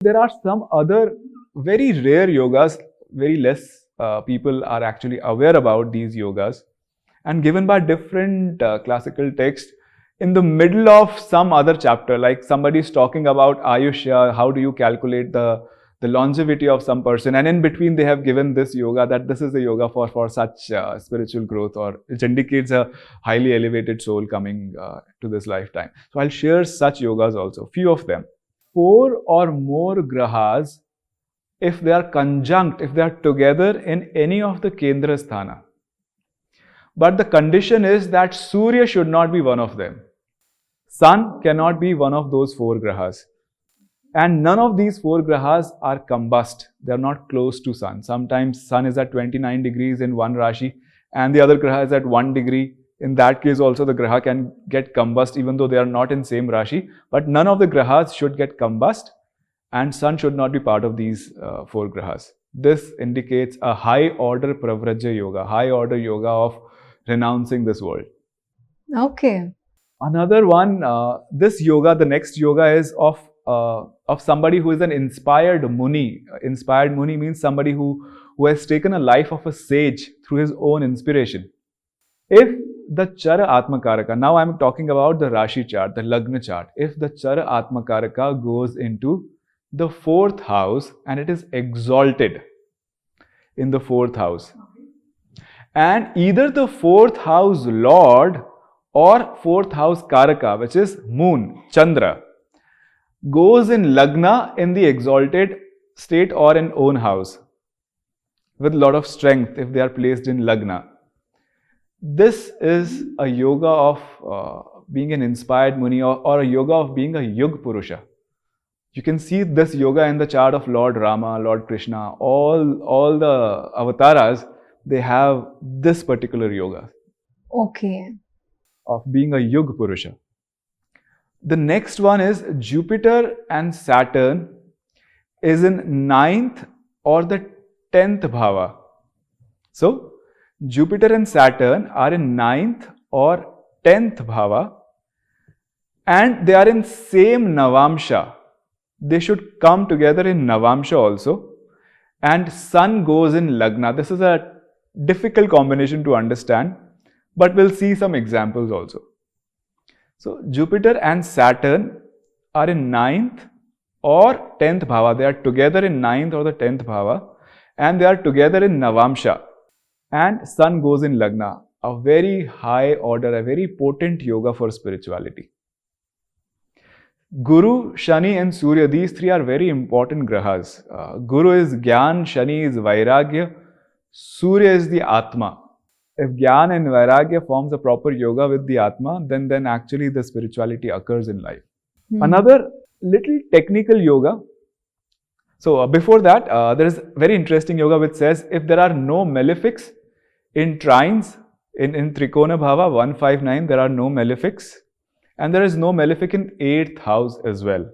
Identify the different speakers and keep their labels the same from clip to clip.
Speaker 1: there are some other very rare yogas, very less people are actually aware about these yogas, and given by different classical texts in the middle of some other chapter, like somebody is talking about Ayushya, how do you calculate the longevity of some person, and in between they have given this yoga, that this is a yoga for such spiritual growth, or which indicates a highly elevated soul coming to this lifetime. So I'll share such yogas also, few of them. 4 or more grahas, if they are conjunct, if they are together in any of the Kendra Sthana. But the condition is that Surya should not be one of them. Sun cannot be one of those 4 grahas. And none of these 4 grahas are combust. They are not close to Sun. Sometimes Sun is at 29 degrees in one Rashi and the other graha is at 1 degree. In that case also the graha can get combust even though they are not in same Rashi. But none of the grahas should get combust, and Sun should not be part of these 4 grahas. This indicates a high order Pravrajya yoga, high order yoga of renouncing this world.
Speaker 2: Okay.
Speaker 1: Another one, this yoga, the next yoga is of somebody who is an inspired Muni. Inspired Muni means somebody who has taken a life of a sage through his own inspiration. If the Chara Atmakaraka, now I am talking about the Rashi chart, the Lagna chart. If the Chara Atmakaraka goes into the 4th house and it is exalted in the 4th house, and either the 4th house Lord or 4th house Karaka, which is Moon, Chandra, goes in Lagna in the exalted state or in own house with a lot of strength if they are placed in Lagna. This is a yoga of being an inspired Muni, or a yoga of being a Yug Purusha. You can see this yoga in the chart of Lord Rama, Lord Krishna, all the avatars, they have this particular yoga.
Speaker 2: Okay.
Speaker 1: Of being a Yug Purusha. The next one is Jupiter and Saturn is in 9th or the 10th bhava. So, Jupiter and Saturn are in 9th or 10th bhava and they are in same Navamsha. They should come together in Navamsha also, and Sun goes in Lagna. This is a difficult combination to understand, but we'll see some examples also. So, Jupiter and Saturn are in 9th or 10th bhava. They are together in 9th or the 10th bhava, and they are together in Navamsha, and Sun goes in Lagna. A very high order, a very potent yoga for spirituality. Guru, Shani and Surya, these 3 are very important grahas. Guru is Gyan, Shani is Vairagya, Surya is the Atma. If Gyan and Vairagya forms a proper yoga with the Atma, then actually the spirituality occurs in life. Another little technical yoga. So before that, there is very interesting yoga which says if there are no malefics in trines, in Trikona Bhava 159, there are no malefics. And there is no malefic in 8th house as well.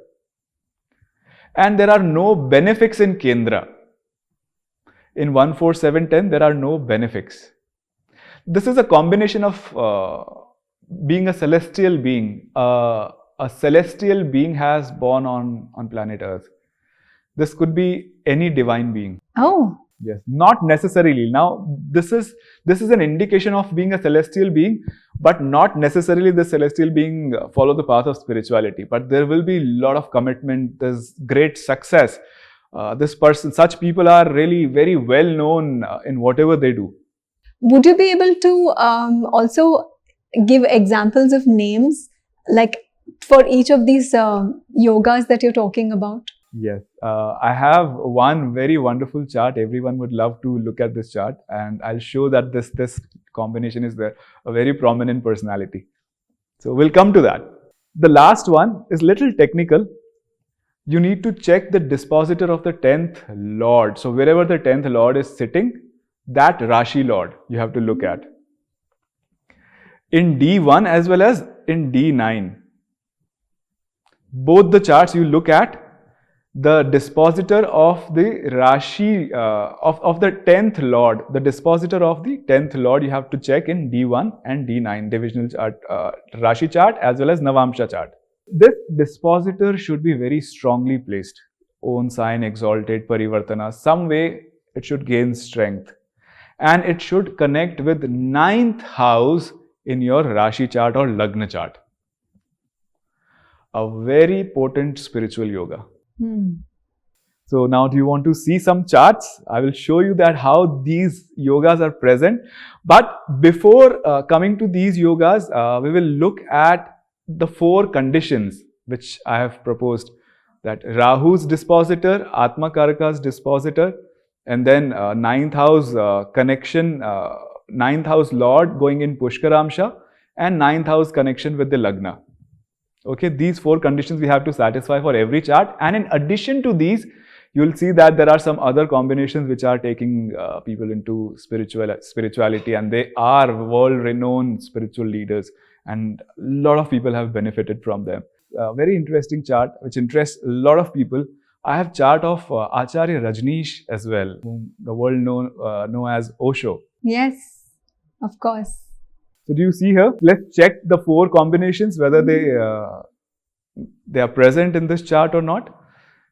Speaker 1: And there are no benefics in Kendra. In 1, 4, 7, 10, there are no benefics. This is a combination of being a celestial being. A celestial being has born on planet Earth. This could be any divine being.
Speaker 2: Oh.
Speaker 1: Yes, not necessarily. Now, this is an indication of being a celestial being, but not necessarily the celestial being follow the path of spirituality. But there will be a lot of commitment. There's great success. Such people are really very well known in whatever they do.
Speaker 2: Would you be able to also give examples of names, like for each of these yogas that you're talking about?
Speaker 1: Yes, I have one very wonderful chart. Everyone would love to look at this chart, and I'll show that this combination is there, a very prominent personality. So we'll come to that. The last one is little technical. You need to check the dispositor of the 10th Lord. So wherever the 10th Lord is sitting, that Rashi Lord you have to look at. In D1 as well as in D9. Both the charts you look at, the dispositor of the Rashi, of the 10th Lord, the dispositor of the 10th Lord you have to check in D1 and D9, divisional chart, Rashi chart as well as Navamsha chart. This dispositor should be very strongly placed. own sign, exalted, parivartana. Some way it should gain strength. And it should connect with 9th house in your Rashi chart or Lagna chart. A very potent spiritual yoga. So now do you want to see some charts? I will show you that how these yogas are present. But before coming to these yogas, we will look at the 4 conditions which I have proposed. That Rahu's dispositor, Atma Karaka's dispositor, and then 9th house connection, 9th house Lord going in Pushkaramsha, and 9th house connection with the Lagna. Okay, these 4 conditions we have to satisfy for every chart. And in addition to these, you will see that there are some other combinations which are taking people into spirituality, and they are world-renowned spiritual leaders, and a lot of people have benefited from them. Very interesting chart which interests a lot of people. I have chart of Acharya Rajneesh as well, whom the world know as Osho.
Speaker 2: Yes, of course.
Speaker 1: So do you see here? Let's check the 4 combinations, whether they are present in this chart or not.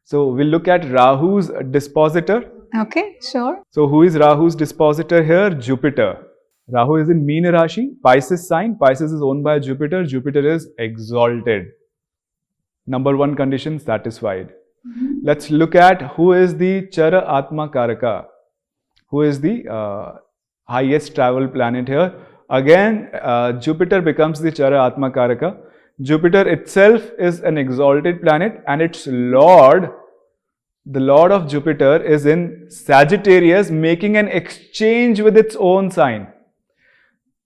Speaker 1: So we'll look at Rahu's dispositor.
Speaker 2: Okay, sure.
Speaker 1: So who is Rahu's dispositor here? Jupiter. Rahu is in Meena Rashi, Pisces sign. Pisces is owned by Jupiter. Jupiter is exalted. Number 1 condition satisfied. Let's look at who is the Chara Atma Karaka. Who is the highest travel planet here? Again, Jupiter becomes the Chara Atma Karaka. Jupiter itself is an exalted planet, and its lord, the lord of Jupiter, is in Sagittarius, making an exchange with its own sign.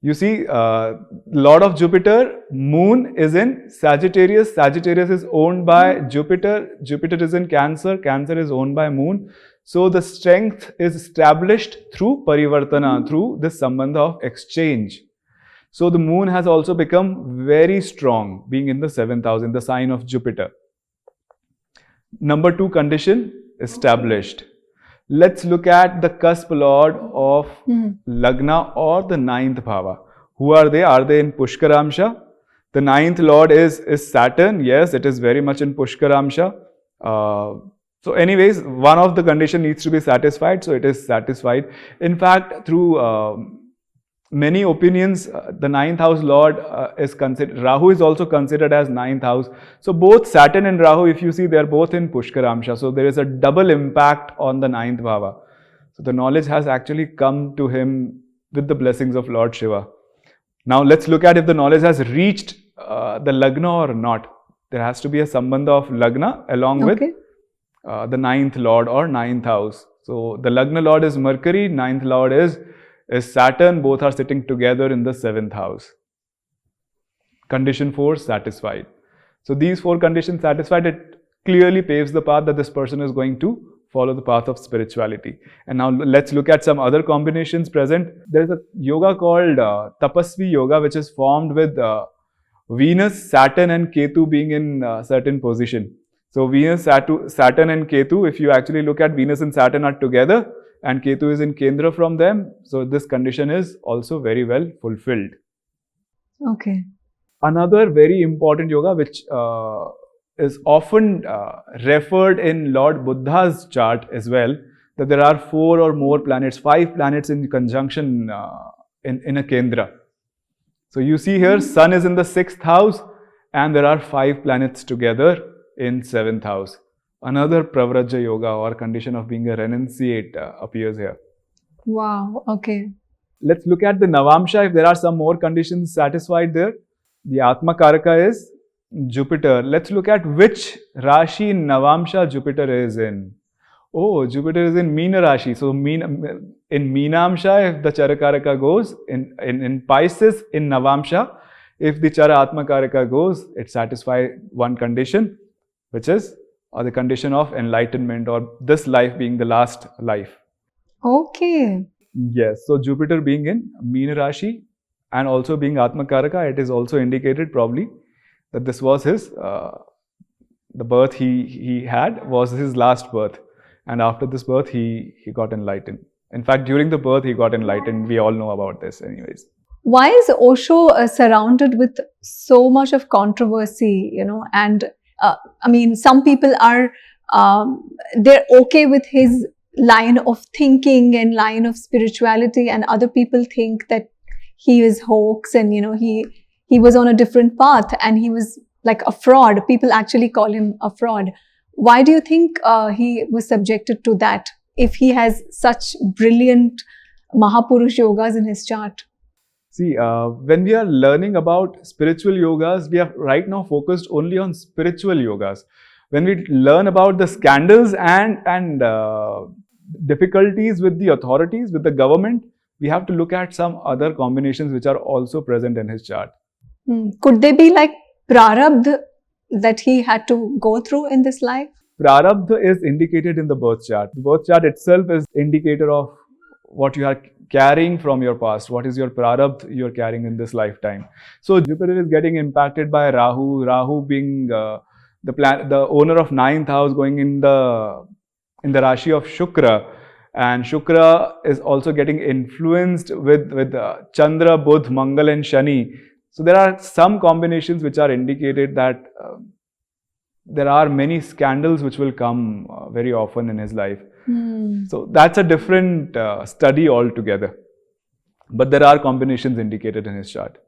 Speaker 1: You see, lord of Jupiter, moon, is in Sagittarius. Sagittarius is owned by Jupiter. Jupiter is in Cancer. Cancer is owned by moon. So the strength is established through parivartana, through this sambandha of exchange. So the moon has also become very strong, being in the 7th house, in the sign of Jupiter. Number 2 condition established. Let's look at the cusp lord of Lagna or the 9th bhava. Who are they? Are they in Pushkaramsha? The 9th lord is Saturn. Yes, it is very much in Pushkaramsha. So anyways, one of the condition needs to be satisfied. So it is satisfied. In fact, through many opinions, the 9th house lord is considered, Rahu is also considered as 9th house. So both Saturn and Rahu, if you see, they are both in Pushkaramsha. So there is a double impact on the 9th bhava. So the knowledge has actually come to him with the blessings of Lord Shiva. Now let's look at if the knowledge has reached the Lagna or not. There has to be a sambandha of Lagna along with the 9th lord or 9th house. So the Lagna lord is Mercury, 9th lord is Saturn. Both are sitting together in the 7th house. Condition 4 satisfied. So these 4 conditions satisfied, it clearly paves the path that this person is going to follow the path of spirituality. And now let's look at some other combinations present. There is a yoga called Tapasvi Yoga, which is formed with Venus, Saturn and Ketu being in a certain position. So Venus, Saturn and Ketu, if you actually look at Venus and Saturn are together, and Ketu is in Kendra from them. So this condition is also very well fulfilled.
Speaker 2: Okay.
Speaker 1: Another very important yoga which is often referred in Lord Buddha's chart as well, that there are 4 or more planets, 5 planets in conjunction in a Kendra. So you see here, Sun is in the 6th house and there are 5 planets together in 7th house. Another Pravraja yoga or condition of being a renunciate appears here.
Speaker 2: Wow, okay.
Speaker 1: Let's look at the Navamsha, if there are some more conditions satisfied there. The Atma Karaka is Jupiter. Let's look at which Rashi in Navamsha Jupiter is in. Oh, Jupiter is in Meena Rashi. So in Meenamsha, if the Charakaraka goes, in Pisces, in Navamsha, if the Chara Atma Karaka goes, it satisfies one condition, which is the condition of enlightenment or this life being the last life.
Speaker 2: Okay.
Speaker 1: Yes, so Jupiter being in Meena Rashi and also being Atma Karaka, it is also indicated probably that this was his, the birth he had was his last birth. And after this birth, he got enlightened. In fact, during the birth, he got enlightened. We all know about this anyways.
Speaker 2: Why is Osho surrounded with so much of controversy, and I mean, some people are they're okay with his line of thinking and line of spirituality, and other people think that he is hoax and he was on a different path and he was like a fraud. People actually call him a fraud. Why do you think he was subjected to that if he has such brilliant Mahapurush Yogas in his chart?
Speaker 1: See, when we are learning about spiritual yogas, we are right now focused only on spiritual yogas. When we learn about the scandals and difficulties with the authorities, with the government, we have to look at some other combinations which are also present in his chart.
Speaker 2: Could they be like prarabdha that he had to go through in this life?
Speaker 1: Prarabdha is indicated in the birth chart. The birth chart itself is indicator of what you are carrying from your past. What is your prarabdha you are carrying in this lifetime? So Jupiter is getting impacted by Rahu. Rahu being the owner of 9th house, going in the Rashi of Shukra, and Shukra is also getting influenced with Chandra, Budh, Mangal and Shani. So there are some combinations which are indicated that there are many scandals which will come very often in his life. So that's a different study altogether. But there are combinations indicated in his chart.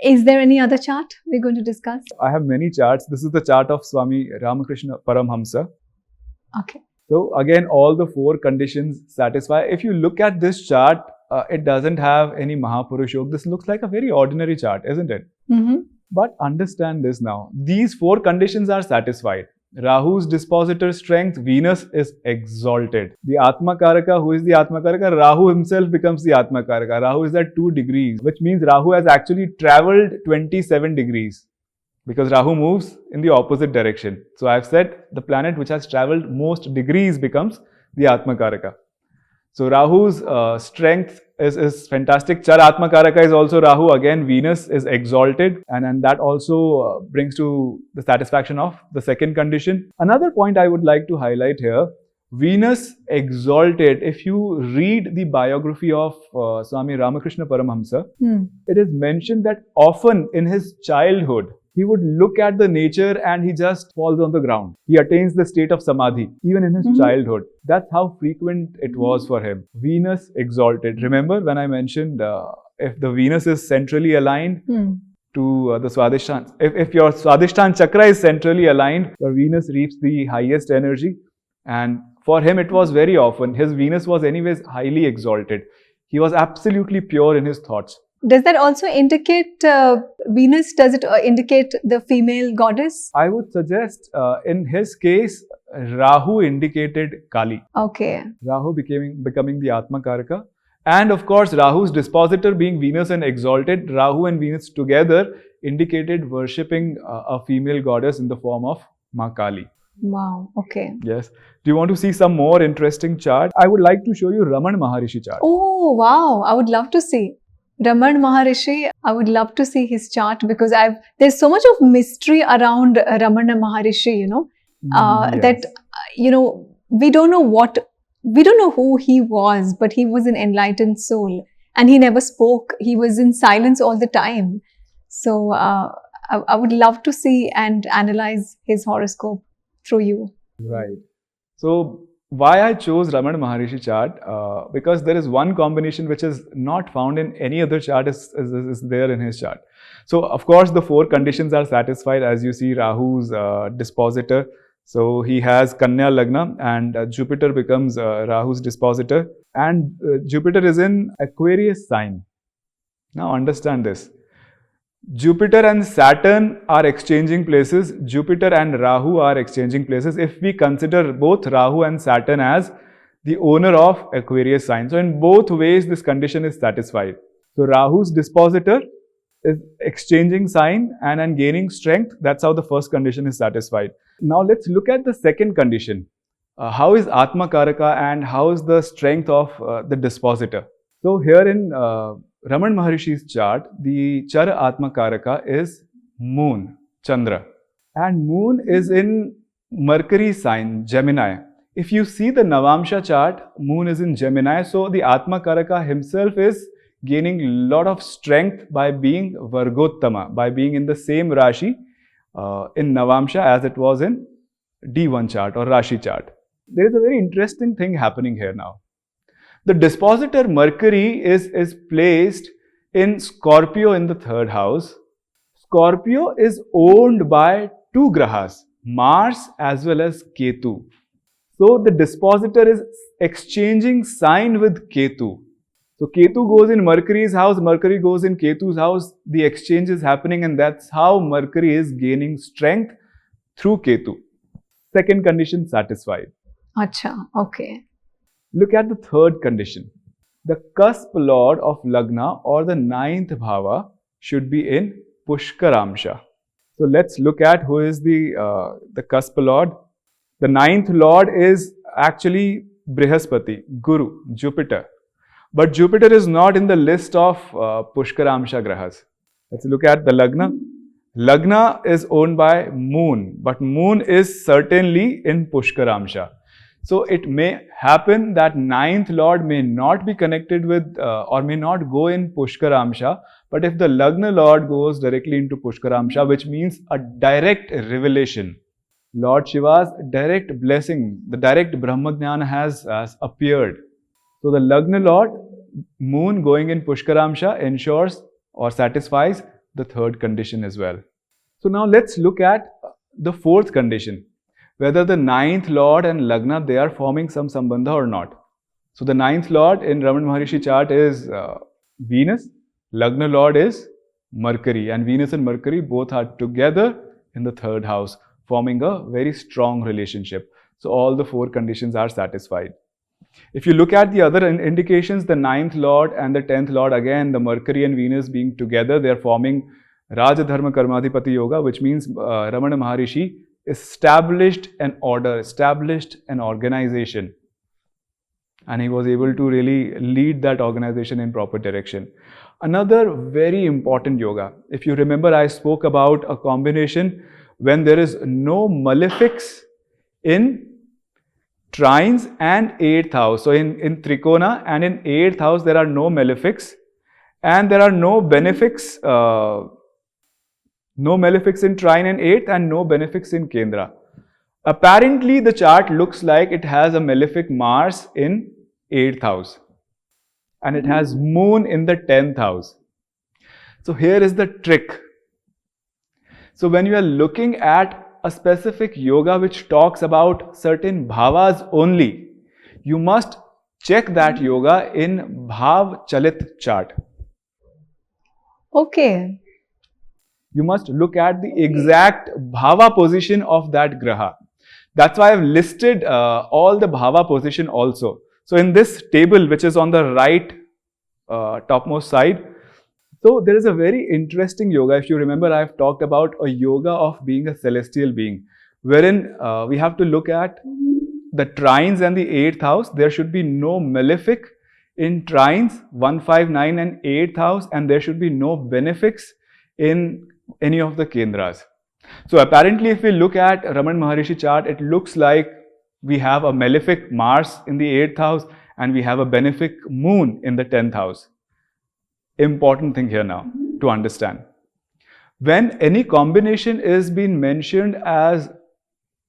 Speaker 2: Is there any other chart we're going to discuss?
Speaker 1: I have many charts. This is the chart of Swami Ramakrishna Paramhamsa.
Speaker 2: Okay.
Speaker 1: So again, all the 4 conditions satisfy. If you look at this chart, it doesn't have any Mahapurush Yoga. This looks like a very ordinary chart, isn't it? But understand this now. These 4 conditions are satisfied. Rahu's dispositor strength, Venus is exalted. The Atma Karaka, who is the Atma Karaka? Rahu himself becomes the Atma Karaka. Rahu is at 2 degrees, which means Rahu has actually traveled 27 degrees. Because Rahu moves in the opposite direction. So I have said the planet which has traveled most degrees becomes the Atma Karaka. So Rahu's strength is fantastic. Char Atma Karaka is also Rahu. Again, Venus is exalted, and that also brings to the satisfaction of the second condition. Another point I would like to highlight here, Venus exalted. If you read the biography of Swami Ramakrishna Paramhamsa, it is mentioned that often in his childhood, he would look at the nature and he just falls on the ground. He attains the state of samadhi, even in his childhood. That's how frequent it was for him. Venus exalted. Remember when I mentioned if the Venus is centrally aligned to the Swadhisthana, if your Swadhisthana chakra is centrally aligned, your Venus reaps the highest energy. And for him, it was very often. His Venus was anyways highly exalted. He was absolutely pure in his thoughts.
Speaker 2: Does that also indicate Venus? Does it indicate the female goddess?
Speaker 1: I would suggest in his case, Rahu indicated Kali.
Speaker 2: Okay.
Speaker 1: Rahu becoming the Atma Karaka. And of course, Rahu's dispositor being Venus and exalted, Rahu and Venus together indicated worshipping a female goddess in the form of Ma Kali.
Speaker 2: Wow. Okay.
Speaker 1: Yes. Do you want to see some more interesting chart? I would like to show you Ramana Maharishi chart.
Speaker 2: Oh, wow. I would love to see. Ramana Maharishi, I would love to see his chart because there's so much of mystery around Ramana Maharishi,
Speaker 1: Yes.
Speaker 2: that, we don't know who he was, but he was an enlightened soul and he never spoke. He was in silence all the time. So I would love to see and analyze his horoscope through you.
Speaker 1: Right. So why I chose Ramana Maharishi chart? Because there is one combination which is not found in any other chart is there in his chart. So of course the 4 conditions are satisfied, as you see Rahu's dispositor. So he has Kanya Lagna and Jupiter becomes Rahu's dispositor, and Jupiter is in Aquarius sign. Now understand this. Jupiter and Saturn are exchanging places. Jupiter and Rahu are exchanging places. If we consider both Rahu and Saturn as the owner of Aquarius sign. So in both ways, this condition is satisfied. So Rahu's dispositor is exchanging sign and gaining strength. That's how the first condition is satisfied. Now let's look at the second condition. How is Atma Karaka and how is the strength of the dispositor? So here in Ramana Maharishi's chart, the Chara Atma Karaka is Moon, Chandra. And Moon is in Mercury sign, Gemini. If you see the Navamsha chart, Moon is in Gemini. So the Atma Karaka himself is gaining a lot of strength by being Vargottama, by being in the same Rashi in Navamsha as it was in D1 chart or Rashi chart. There is a very interesting thing happening here now. The dispositor Mercury is placed in Scorpio in the 3rd house. Scorpio is owned by two grahas, Mars as well as Ketu. So the dispositor is exchanging sign with Ketu. So Ketu goes in Mercury's house, Mercury goes in Ketu's house, the exchange is happening, and that's how Mercury is gaining strength through Ketu. Second condition satisfied.
Speaker 2: Acha, okay.
Speaker 1: Look at the third condition. The cusp lord of Lagna or the 9th bhava should be in Pushkaramsha. So let's look at who is the cusp lord. The 9th lord is actually Brihaspati, Guru, Jupiter. But Jupiter is not in the list of Pushkaramsha grahas. Let's look at the Lagna. Lagna is owned by Moon, but Moon is certainly in Pushkaramsha. So it may happen that 9th lord may not be connected with or may not go in Pushkaramsha, but if the Lagna lord goes directly into Pushkaramsha, which means a direct revelation, Lord Shiva's direct blessing, the direct Brahmajnana has appeared. So the Lagna lord, Moon going in Pushkaramsha ensures or satisfies the third condition as well. So now let's look at the fourth condition, whether the 9th lord and Lagna, they are forming some sambandha or not. So the 9th lord in Ramana Maharishi chart is Venus, Lagna lord is Mercury, and Venus and Mercury both are together in the 3rd house, forming a very strong relationship. So all the 4 conditions are satisfied. If you look at the other indications, the 9th lord and the 10th lord, again the Mercury and Venus being together, they are forming Rajadharma Karmadhipati Yoga, which means Ramana Maharishi established an order, established an organization, and he was able to really lead that organization in proper direction. Another very important yoga, if you remember, I spoke about a combination when there is no malefics in trines and 8th house. So in Trikona and in 8th house there are no malefics, and there are no benefics, no malefics in trine and 8th and no benefics in Kendra. Apparently the chart looks like it has a malefic Mars in 8th house and it has Moon in the 10th house. So here is the trick. So when you are looking at a specific yoga which talks about certain bhavas only, you must check that yoga in Bhav Chalit chart.
Speaker 2: Okay.
Speaker 1: You must look at the exact bhava position of that graha. That's why I've listed all the bhava position also. So in this table, which is on the right topmost side, so there is a very interesting yoga. If you remember, I've talked about a yoga of being a celestial being, wherein we have to look at the trines and the 8th house. There should be no malefic in trines 1, 5, 9 and 8th house, and there should be no benefics in any of the kendras. So apparently if we look at Ramana Maharishi chart, it looks like we have a malefic Mars in the 8th house and we have a benefic Moon in the 10th house. Important thing here now to understand. When any combination is being mentioned as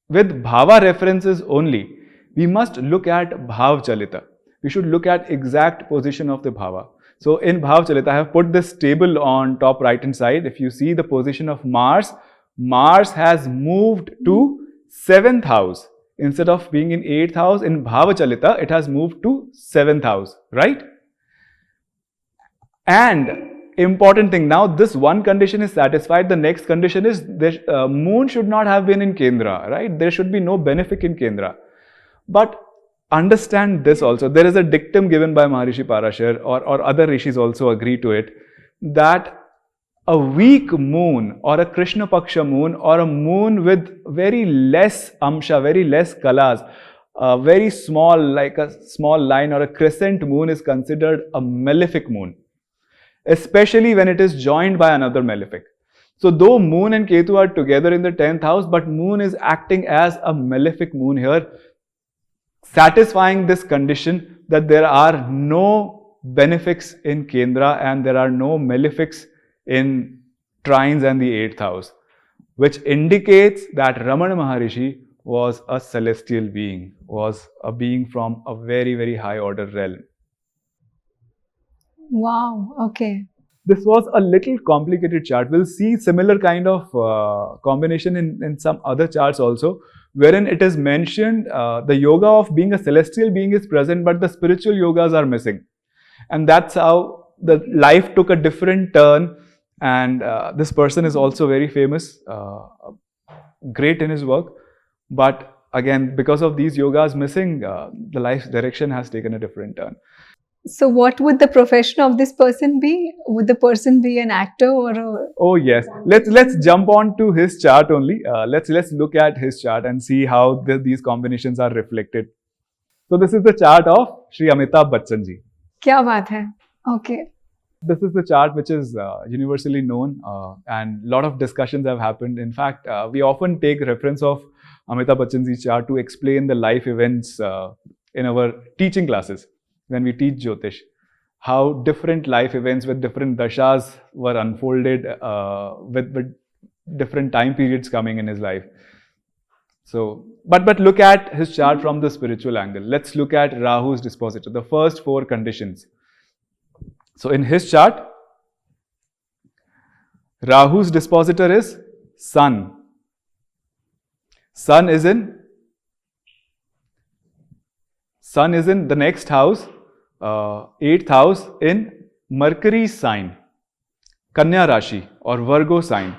Speaker 1: with bhava references only, we must look at bhav chalita. We should look at exact position of the bhava. So in bhav chalita, I have put this table on top right hand side. If you see the position of Mars, Mars has moved to 7th house. Instead of being in 8th house, in bhava chalita, it has moved to 7th house, right? And important thing, now this one condition is satisfied. The next condition is Moon should not have been in Kendra, right? There should be no benefic in Kendra. But understand this also. There is a dictum given by Maharishi Parashar, or other rishis also agree to it, that a weak moon or a Krishna Paksha moon or a moon with very less amsha, very less kalas, very small, like a small line or a crescent moon is considered a malefic moon, especially when it is joined by another malefic. So though Moon and Ketu are together in the 10th house, but Moon is acting as a malefic moon here, satisfying this condition that there are no benefics in Kendra and there are no malefics in trines and the 8th house, which indicates that Ramana Maharishi was a celestial being, was a being from a very, very high order realm.
Speaker 2: Wow. Okay.
Speaker 1: This was a little complicated chart. We'll see similar kind of combination in some other charts also, wherein it is mentioned the yoga of being a celestial being is present, but the spiritual yogas are missing. And that's how the life took a different turn. And this person is also very famous, great in his work. But again, because of these yogas missing, the life's direction has taken a different turn.
Speaker 2: So, what would the profession of this person be? Would the person be an actor or a...
Speaker 1: Oh yes, let's jump on to his chart only. Let's look at his chart and see how these combinations are reflected. So this is the chart of Shri Amitabh Bachchan ji.
Speaker 2: क्या बात है? Okay.
Speaker 1: This is the chart which is universally known, and a lot of discussions have happened. In fact, we often take reference of Amitabh Bachchan ji's chart to explain the life events in our teaching classes. When we teach Jyotish, how different life events with different dashas were unfolded with different time periods coming in his life. So, but look at his chart from the spiritual angle. Let's look at Rahu's dispositor, the first 4 conditions. So, in his chart, Rahu's dispositor is Sun. Sun is in the next house, 8th house in Mercury's sign, Kanya Rashi or Virgo sign.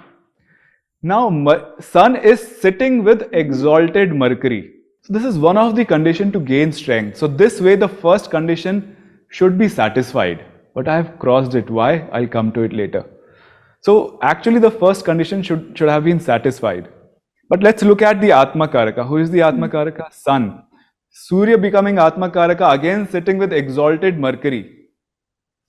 Speaker 1: Now, Sun is sitting with exalted Mercury. So, this is one of the conditions to gain strength. So, this way the first condition should be satisfied. But I have crossed it. Why? I'll come to it later. So, actually the first condition should have been satisfied. But let's look at the Atma Karaka. Who is the Atma Karaka? Sun. Surya becoming Atma Karaka, again sitting with exalted Mercury.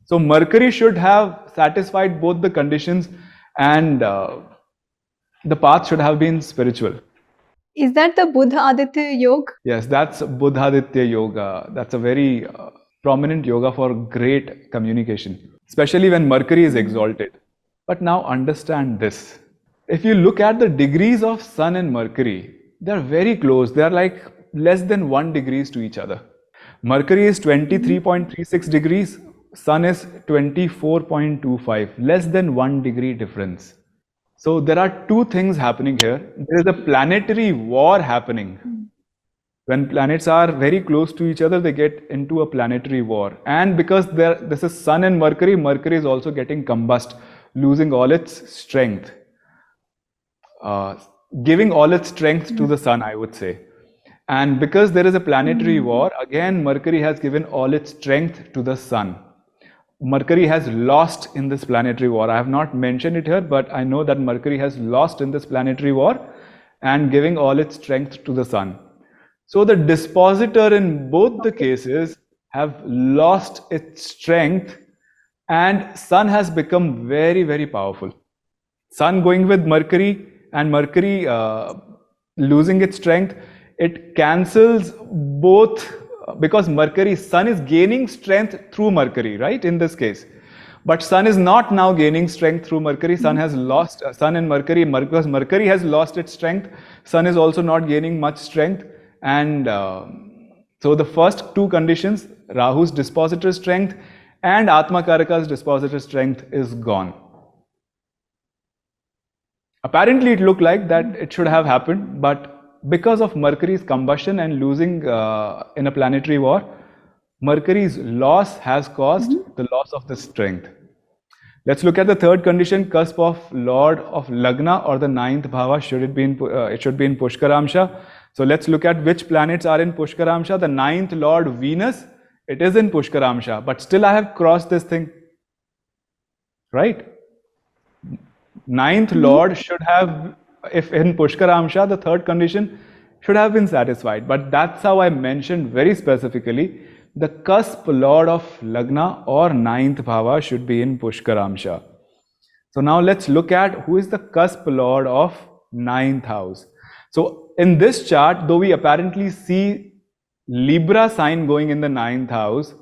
Speaker 1: So Mercury should have satisfied both the conditions, and the path should have been spiritual.
Speaker 2: Is that the Buddha Aditya Yoga?
Speaker 1: Yes, that's Buddha Aditya Yoga. That's a very prominent yoga for great communication, especially when Mercury is exalted. But now understand this. If you look at the degrees of Sun and Mercury, they are very close. They are like less than 1 degrees to each other. Mercury is 23.36 degrees, Sun is 24.25, less than 1 degree difference. So there are 2 things happening here. There is a planetary war happening. When planets are very close to each other, they get into a planetary war. And because this is Sun and Mercury, Mercury is also getting combust, losing all its strength. Giving all its strength to the Sun, I would say. And because there is a planetary war, again Mercury has given all its strength to the Sun. Mercury has lost in this planetary war. I have not mentioned it here, but I know that Mercury has lost in this planetary war and giving all its strength to the Sun. So the dispositor in both the cases have lost its strength, and Sun has become very, very powerful. Sun going with Mercury and Mercury losing its strength, it cancels both, because Sun is gaining strength through Mercury, right, in this case. But Sun is not now gaining strength through Mercury. Sun has lost, Sun and Mercury, because Mercury has lost its strength, Sun is also not gaining much strength. And so the first 2 conditions, Rahu's dispositor strength and Atma Karaka's dispositor strength, is gone. Apparently it looked like that it should have happened, but because of Mercury's combustion and losing in a planetary war, Mercury's loss has caused the loss of the strength. Let's look at the third condition, cusp of Lord of Lagna or the 9th bhava. It should be in Pushkaramsha. So let's look at which planets are in Pushkaramsha. The 9th Lord Venus, it is in Pushkaramsha, but still I have crossed this thing, right? 9th Lord should have, if in Pushkaramsha, the third condition should have been satisfied. But that's how I mentioned very specifically, the cusp Lord of Lagna or 9th bhava should be in Pushkaramsha. So now let's look at who is the cusp Lord of 9th house. So in this chart, though we apparently see Libra sign going in the 9th house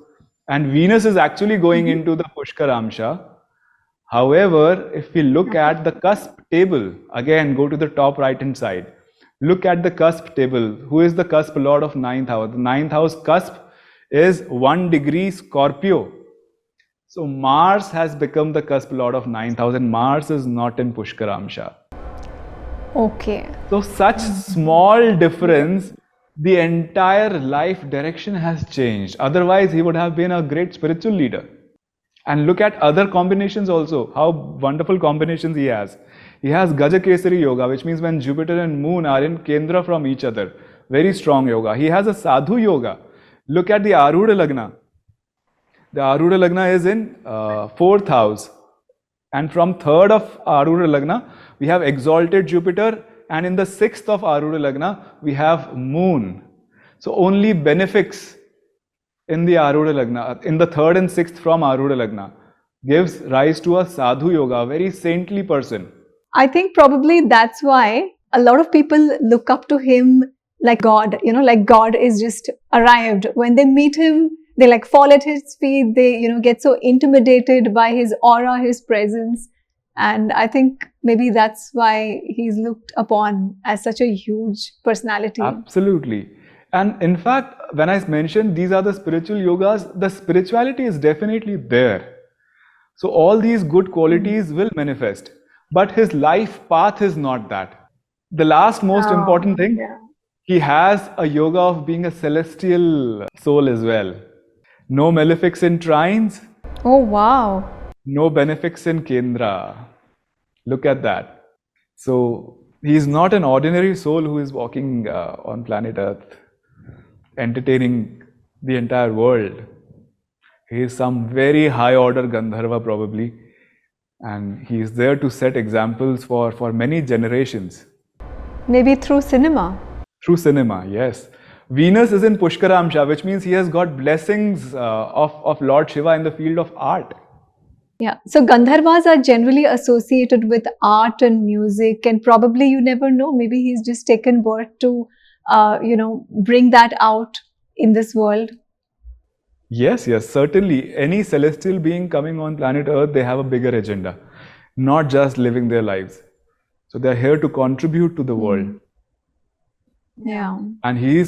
Speaker 1: and Venus is actually going into the Pushkaramsha. However, if we look at the cusp table, again go to the top right hand side. Look at the cusp table. Who is the cusp lord of 9th house? The 9th house cusp is 1 degree Scorpio. So Mars has become the cusp lord of 9th house, and Mars is not in Pushkaramsha.
Speaker 2: Okay.
Speaker 1: So such small difference, the entire life direction has changed. Otherwise, he would have been a great spiritual leader. And look at other combinations also, how wonderful combinations he has. He has Gajakesari Yoga, which means when Jupiter and Moon are in Kendra from each other. Very strong yoga. He has a Sadhu Yoga. Look at the Arudha Lagna. The Arudha Lagna is in 4th house. And from 3rd of Arudha Lagna, we have exalted Jupiter. And in the 6th of Arudha Lagna, we have Moon. So only benefics in the Arudha Lagna, in the 3rd and 6th from Arudha Lagna, gives rise to a Sadhu Yoga, a very saintly person.
Speaker 2: I think probably that's why a lot of people look up to him like God, like God is just arrived. When they meet him, they like fall at his feet. They, get so intimidated by his aura, his presence. And I think maybe that's why he's looked upon as such a huge personality.
Speaker 1: Absolutely. And in fact, when I mentioned these are the spiritual yogas, the spirituality is definitely there. So all these good qualities will manifest. But his life path is not that. The last most important thing, he has a yoga of being a celestial soul as well. No malefics in trines.
Speaker 2: Oh, wow.
Speaker 1: No benefics in Kendra. Look at that. So he is not an ordinary soul who is walking on planet Earth, entertaining the entire world. He is some very high order Gandharva probably. And he is there to set examples for many generations.
Speaker 2: Maybe through cinema.
Speaker 1: Through cinema, yes. Venus is in Pushkaramsha, which means he has got blessings of Lord Shiva in the field of art.
Speaker 2: Yeah. So Gandharvas are generally associated with art and music, and probably you never know, maybe he's just taken birth to, bring that out in this world.
Speaker 1: Yes, certainly. Any celestial being coming on planet Earth, they have a bigger agenda, not just living their lives. So they're here to contribute to the world.
Speaker 2: Yeah.
Speaker 1: And he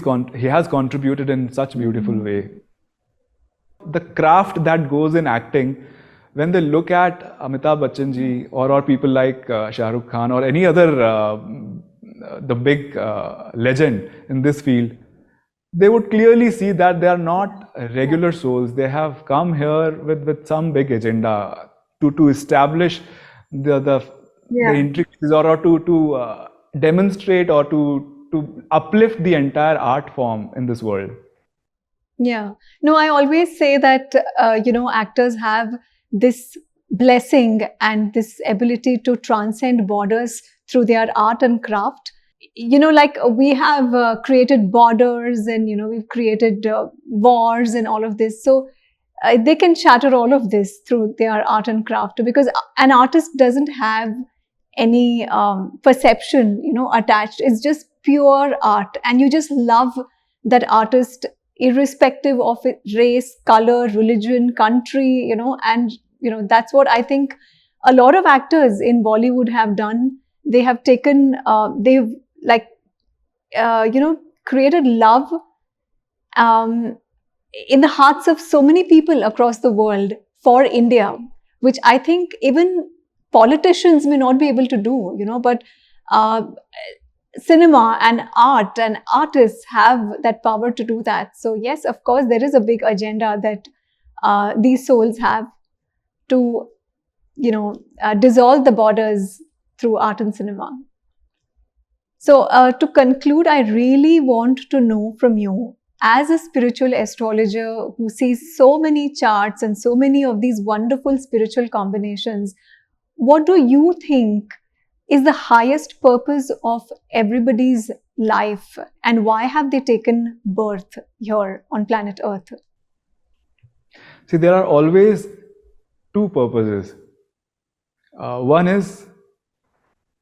Speaker 1: has contributed in such beautiful way. The craft that goes in acting, when they look at Amitabh Bachchan ji or people like Shah Rukh Khan or any other the big legend in this field, they would clearly see that they are not regular souls. They have come here with some big agenda to establish the intricacies or to demonstrate or to uplift the entire art form in this world.
Speaker 2: Yeah. No, I always say that, actors have this blessing and this ability to transcend borders through their art and craft. Like we have created borders and, we've created wars and all of this. So they can shatter all of this through their art and craft, because an artist doesn't have any perception, attached. It's just pure art. And you just love that artist irrespective of race, color, religion, country, and, that's what I think a lot of actors in Bollywood have done. They have taken, created love in the hearts of so many people across the world for India, which I think even politicians may not be able to do, but cinema and art and artists have that power to do that. So yes, of course, there is a big agenda that these souls have to, dissolve the borders through art and cinema. So to conclude, I really want to know from you, as a spiritual astrologer who sees so many charts and so many of these wonderful spiritual combinations, what do you think is the highest purpose of everybody's life, and why have they taken birth here on planet Earth?
Speaker 1: See, there are always two purposes. One is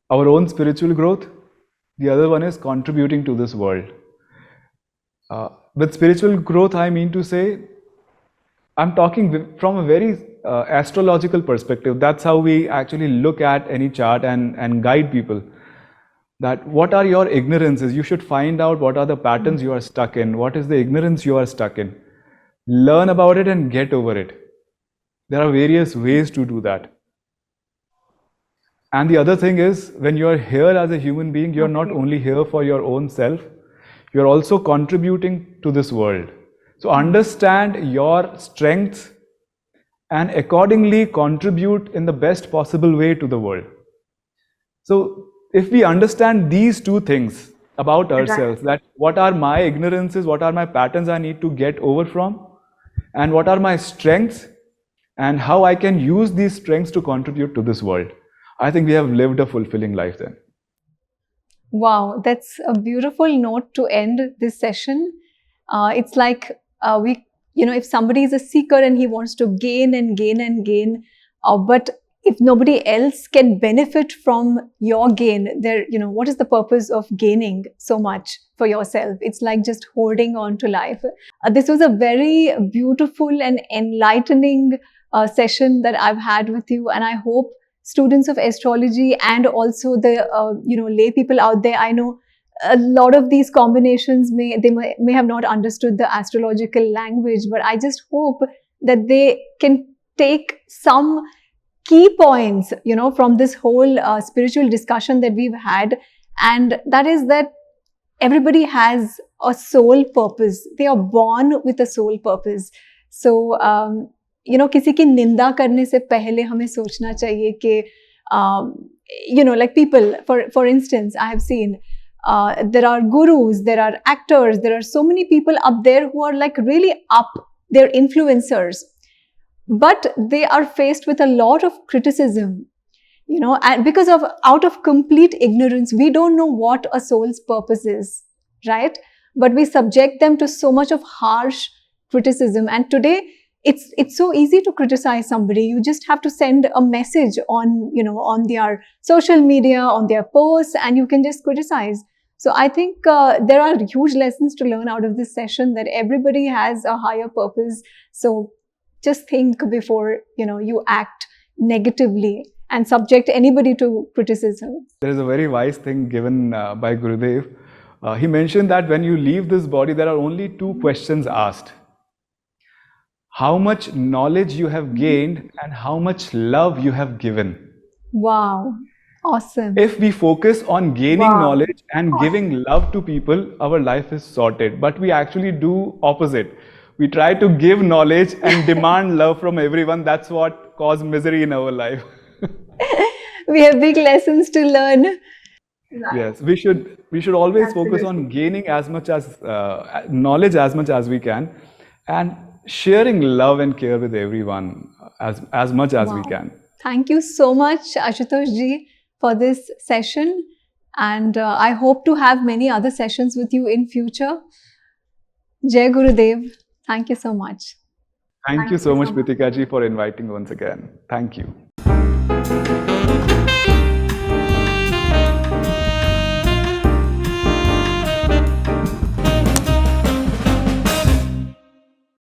Speaker 1: our own spiritual growth. The other one is contributing to this world. With spiritual growth, I mean to say, I'm talking from a very astrological perspective. That's how we actually look at any chart and guide people. that what are your ignorances. You should find out what are the patterns you are stuck in, what is the ignorance you are stuck in. Learn about it and get over it. There are various ways to do that. And the other thing is, when you are here as a human being, you are not only here for your own self, you are also contributing to this world. So understand your strengths and accordingly contribute in the best possible way to the world. So if we understand these two things about ourselves, that what are my ignorances, what are my patterns I need to get over from, and what are my strengths, and how I can use these strengths to contribute to this world, I think we have lived a fulfilling life then.
Speaker 2: Wow, that's a beautiful note to end this session. It's like if somebody is a seeker and he wants to gain and gain and gain, but if nobody else can benefit from your gain, what is the purpose of gaining so much for yourself? It's like just holding on to life. This was a very beautiful and enlightening session that I've had with you, and I hope students of astrology and also the lay people out there, I know a lot of these combinations may have not understood the astrological language, but I just hope that they can take some key points from this whole spiritual discussion that we've had, and that is that everybody has a soul purpose. They are born with a soul purpose. So किसी की निंदा करने से पहले हमें सोचना चाहिए कि like people, for instance, I have seen there are gurus, there are actors, there are so many people up there who are like really up, they're influencers, but they are faced with a lot of criticism, and because of out of complete ignorance, we don't know what a soul's purpose is, right? But we subject them to so much of harsh criticism, and today it's so easy to criticize somebody. You just have to send a message on their social media, on their posts, and you can just criticize. So I think there are huge lessons to learn out of this session, that everybody has a higher purpose. So just think before you act negatively and subject anybody to criticism.
Speaker 1: There is a very wise thing given by Gurudev. He mentioned that when you leave this body, there are only two questions asked. How much knowledge you have gained and how much love you have given.
Speaker 2: Wow, awesome.
Speaker 1: If we focus on gaining knowledge and giving love to people, our life is sorted. But we actually do opposite. We try to give knowledge and demand love from everyone. That's what causes misery in our life.
Speaker 2: We have big lessons to learn.
Speaker 1: Yes, we should always focus on gaining as much as knowledge as much as we can, and sharing love and care with everyone as much as we can.
Speaker 2: Thank you so much, Ashutosh ji, for this session, and I hope to have many other sessions with you in future. Jai Gurudev. Thank you so much.
Speaker 1: Thank you so much, Preetika ji, for inviting once again. Thank you.